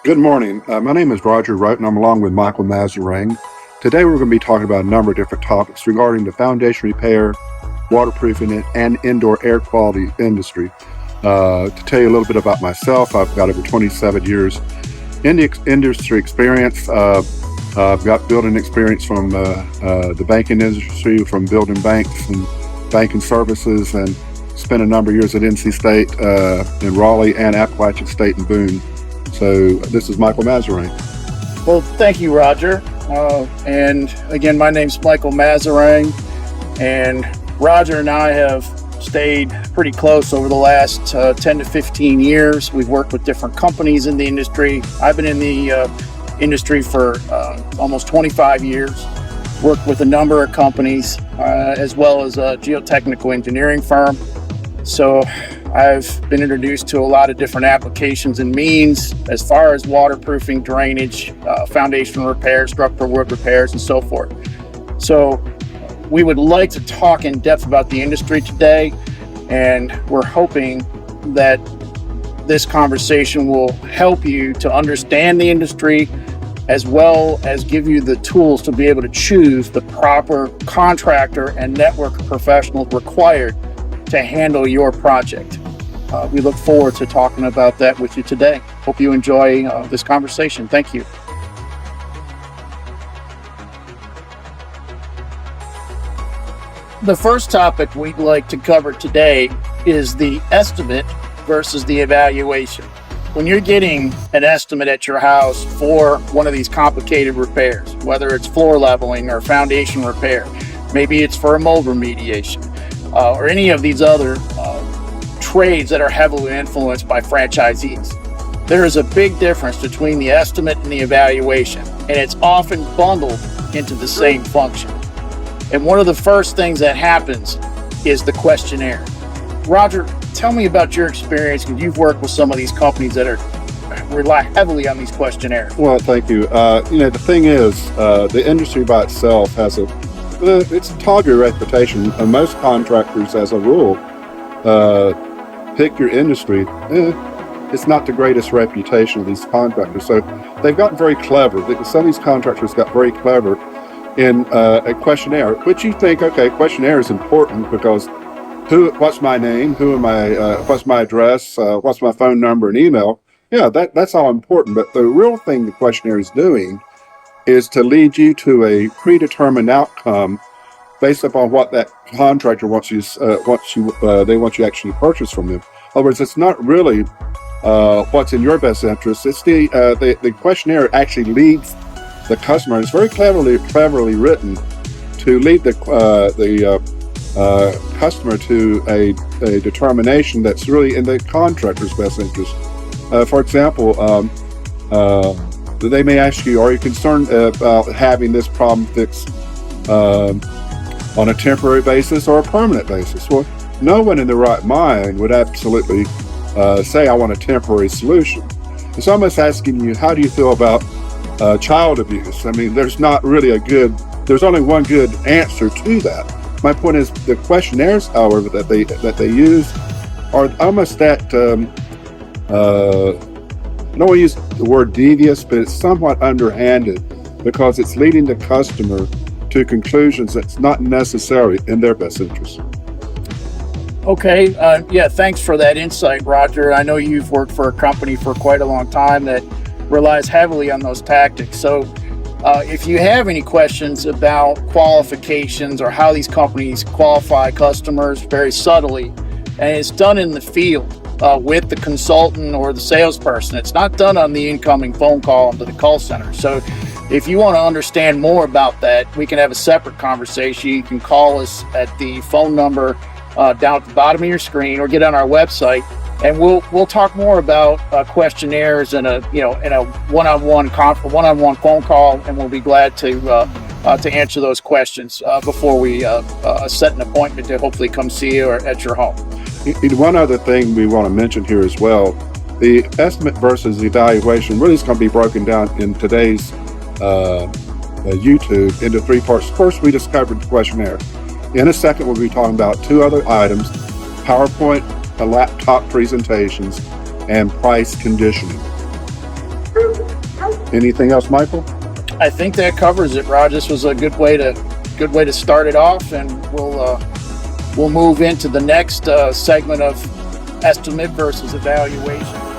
Good morning. My name is Roger Wright, and I'm along with Michael Mazarang. Today we're going to be talking about a number of different topics regarding the foundation repair, waterproofing, and indoor air quality industry. To tell you a little bit about myself, I've got over 27 years in the industry experience. I've got building experience from the banking industry, from building banks and banking services, and spent a number of years at NC State in Raleigh and Appalachian State in Boone. So this is Michael Mazarang. Well, thank you, Roger. And again, my name's Michael Mazarang, and Roger and I have stayed pretty close over the last 10 to 15 years. We've worked with different companies in the industry. I've been in the industry for almost 25 years, worked with a number of companies, as well as a geotechnical engineering firm. So I've been introduced to a lot of different applications and means as far as waterproofing, drainage, foundation repairs, structural wood repairs, and so forth. So we would like to talk in depth about the industry today, and we're hoping that this conversation will help you to understand the industry, as well as give you the tools to be able to choose the proper contractor and network professionals required to handle your project. We look forward to talking about that with you today. Hope you enjoy this conversation. Thank you. The first topic we'd like to cover today is the estimate versus the evaluation. When you're getting an estimate at your house for one of these complicated repairs, whether it's floor leveling or foundation repair, maybe it's for a mold remediation, or any of these other trades that are heavily influenced by franchisees. There is a big difference between the estimate and the evaluation, and it's often bundled into the same function. And one of the first things that happens is the questionnaire. Roger, tell me about your experience, because you've worked with some of these companies that rely heavily on these questionnaires. Well, thank you. The thing is, the industry by itself has it's a tawdry reputation. Most contractors, as a rule, pick your industry. It's not the greatest reputation of these contractors. So they've gotten very clever. Some of these contractors got very clever in a questionnaire, which you think, okay, questionnaire is important because what's my name? Who am I? What's my address? What's my phone number and email? Yeah, that's all important. But the real thing the questionnaire is doing is to lead you to a predetermined outcome based upon what that contractor wants you to actually purchase from them. In other words, it's not really what's in your best interest. It's the questionnaire actually leads the customer. It's very cleverly written to lead the customer to a determination that's really in the contractor's best interest. For example, they may ask you, are you concerned about having this problem fixed on a temporary basis or a permanent basis? Well, no one in their right mind would absolutely say, I want a temporary solution. It's almost asking you, how do you feel about child abuse? I mean, there's only one good answer to that. My point is, the questionnaires, however, that they use are almost that, I don't want to use the word devious, but it's somewhat underhanded because it's leading the customer to conclusions that's not necessarily in their best interest. Okay, thanks for that insight, Roger. I know you've worked for a company for quite a long time that relies heavily on those tactics. So if you have any questions about qualifications or how these companies qualify customers very subtly, and it's done in the field with the consultant or the salesperson. It's not done on the incoming phone call into the call center. So if you want to understand more about that, we can have a separate conversation. You can call us at the phone number down at the bottom of your screen, or get on our website, and we'll talk more about questionnaires in a one-on-one phone call, and we'll be glad to answer those questions before we set an appointment to hopefully come see you or at your home. One other thing we want to mention here as well, the estimate versus evaluation really is going to be broken down in today's YouTube into three parts. First, we discovered the questionnaire. In a second, we'll be talking about two other items: PowerPoint, laptop presentations, and price conditioning. Anything else, Michael? I think that covers it, Rod. This was a good way to start it off, and we'll move into the next segment of estimate versus evaluation.